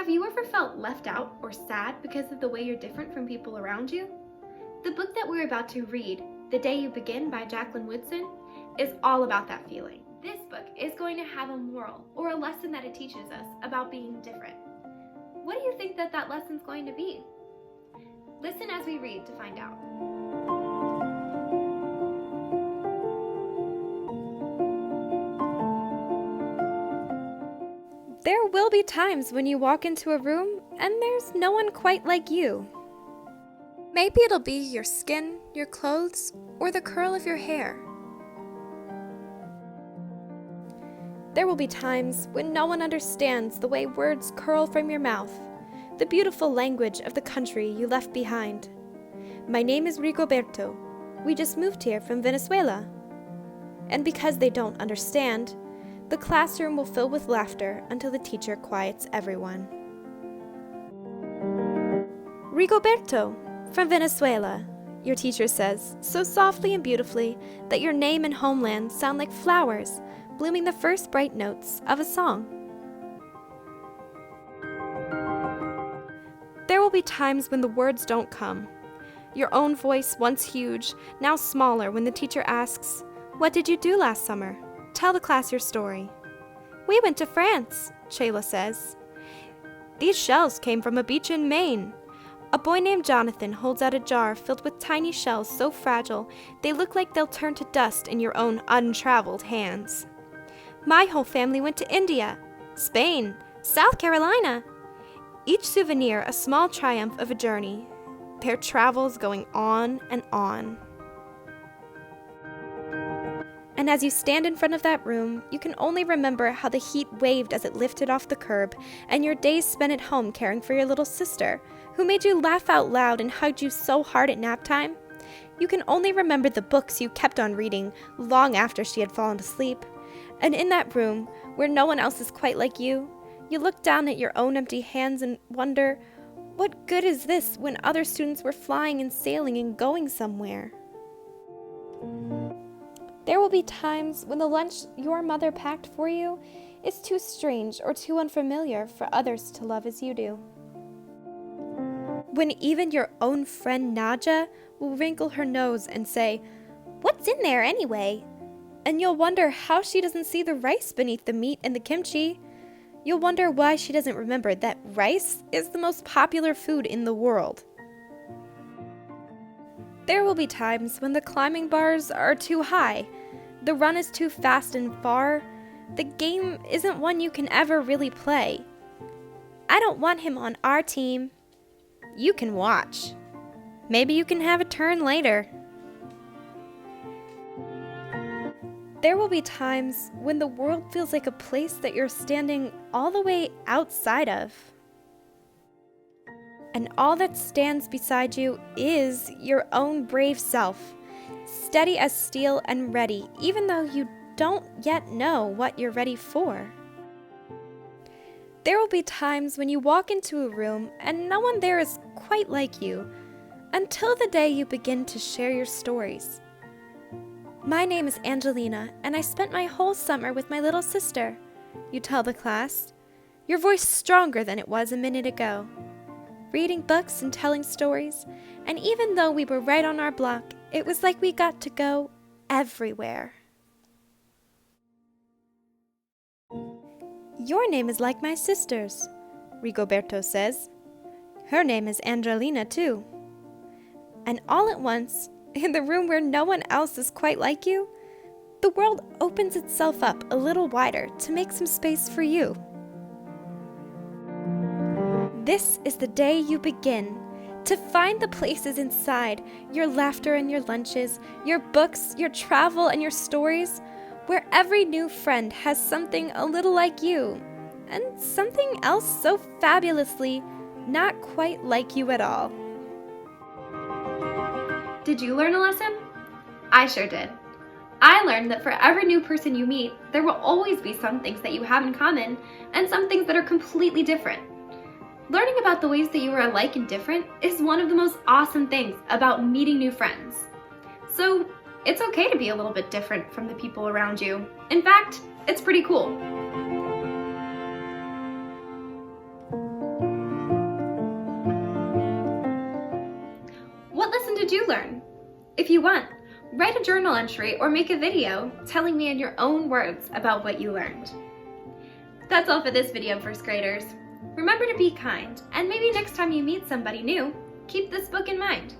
Have you ever felt left out or sad because of the way you're different from people around you? The book that we're about to read, The Day You Begin by Jacqueline Woodson, is all about that feeling. This book is going to have a moral or a lesson that it teaches us about being different. What do you think that lesson's going to be? Listen as we read to find out. There will be times when you walk into a room and there's no one quite like you. Maybe it'll be your skin, your clothes, or the curl of your hair. There will be times when no one understands the way words curl from your mouth, the beautiful language of the country you left behind. My name is Rigoberto. We just moved here from Venezuela. And because they don't understand, the classroom will fill with laughter until the teacher quiets everyone. Rigoberto, from Venezuela, your teacher says, so softly and beautifully that your name and homeland sound like flowers blooming the first bright notes of a song. There will be times when the words don't come. Your own voice, once huge, now smaller when the teacher asks, "What did you do last summer? Tell the class your story." "We went to France," Shayla says. "These shells came from a beach in Maine." A boy named Jonathan holds out a jar filled with tiny shells so fragile they look like they'll turn to dust in your own untraveled hands. "My whole family went to India, Spain, South Carolina." Each souvenir a small triumph of a journey, their travels going on and on. And as you stand in front of that room, you can only remember how the heat waved as it lifted off the curb, and your days spent at home caring for your little sister, who made you laugh out loud and hugged you so hard at nap time. You can only remember the books you kept on reading long after she had fallen asleep. And in that room, where no one else is quite like you look down at your own empty hands and wonder, what good is this when other students were flying and sailing and going somewhere? There will be times when the lunch your mother packed for you is too strange or too unfamiliar for others to love as you do. When even your own friend Nadja will wrinkle her nose and say, "What's in there anyway?" And you'll wonder how she doesn't see the rice beneath the meat and the kimchi. You'll wonder why she doesn't remember that rice is the most popular food in the world. There will be times when the climbing bars are too high, the run is too fast and far, the game isn't one you can ever really play. "I don't want him on our team." You can watch. Maybe you can have a turn later. There will be times when the world feels like a place that you're standing all the way outside of. And all that stands beside you is your own brave self, steady as steel and ready, even though you don't yet know what you're ready for. There will be times when you walk into a room and no one there is quite like you, until the day you begin to share your stories. "My name is Angelina, and I spent my whole summer with my little sister," you tell the class, your voice stronger than it was a minute ago. Reading books and telling stories, and even though we were right on our block, it was like we got to go everywhere. "Your name is like my sister's," Rigoberto says. Her name is Angelina, too. And all at once, in the room where no one else is quite like you, the world opens itself up a little wider to make some space for you. This is the day you begin to find the places inside your laughter and your lunches, your books, your travel, and your stories, where every new friend has something a little like you, and something else so fabulously not quite like you at all. Did you learn a lesson? I sure did. I learned that for every new person you meet, there will always be some things that you have in common and some things that are completely different. Learning about the ways that you are alike and different is one of the most awesome things about meeting new friends. So it's okay to be a little bit different from the people around you. In fact, it's pretty cool. did you learn? If you want, write a journal entry or make a video telling me in your own words about what you learned. That's all for this video, first graders. Remember to be kind, and maybe next time you meet somebody new, keep this book in mind.